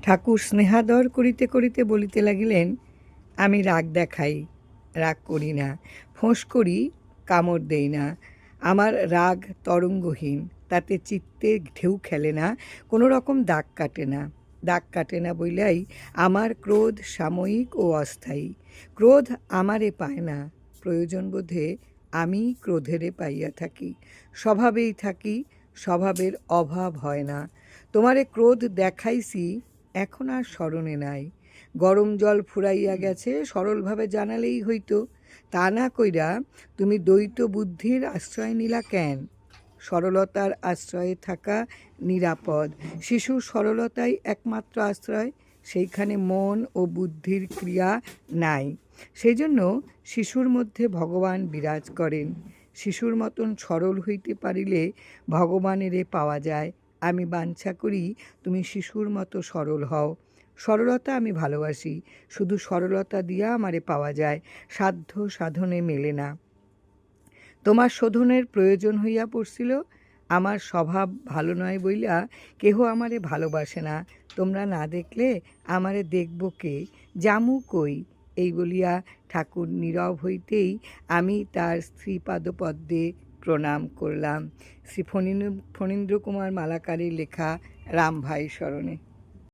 ঠাকুর স্নেহাদর করিতে করিতে বলিতে লাগিলেন, আমি রাগ দেখাই, রাগ করি না, ফোঁস করি, কামড় দেই না। আমার রাগ তরঙ্গহীন, তাতে চিত্তে ঢেউ খেলে না, কোনো রকম দাগ কাটে না। দাগ কাটে না বইলাই আমার ক্রোধ সাময়িক ও অস্থায়ী। ক্রোধ আমারে পায় না, প্রয়োজন বোধে আমি ক্রোধেরে পাইয়া থাকি। স্বভাবেই থাকি, স্বভাবের অভাব হয় না। তোমারে ক্রোধ দেখাইছি, এখন আর স্মরণে নাই। গরম জল ফুরাইয়া গেছে, সরলভাবে জানালেই হইতো। তা না কইরা তুমি দ্বৈত বুদ্ধির আশ্রয় নিলা কেন? সরলতার আশ্রয়ে থাকা নিরাপদ। শিশুর সরলতাই একমাত্র আশ্রয়, সেইখানে মন ও বুদ্ধির ক্রিয়া নাই। সেই জন্য শিশুর মধ্যে ভগবান বিরাজ করেন। শিশুর মতন সরল হইতে পারিলে ভগবানেরে পাওয়া যায়। আমি বাঞ্ছা করি তুমি শিশুর মতো সরল হও। সরলতা আমি ভালোবাসি, শুধু সরলতা দিয়া আমারে পাওয়া যায়, সাধ্য সাধনে মেলে না। তোমার শোধনের প্রয়োজন হইয়া পড়ছিল, আমার স্বভাব ভালো নয় বইলা কেহ আমারে ভালোবাসে না। তোমরা না দেখলে আমারে দেখব কে, জামু কই? এই বলিয়া ঠাকুর নীরব হইতেই আমি তার শ্রীপাদপদ্মে প্রণাম করলাম। শ্রী ফণীন্দ্র কুমার মালাকারের লেখা রামভাই স্মরণে।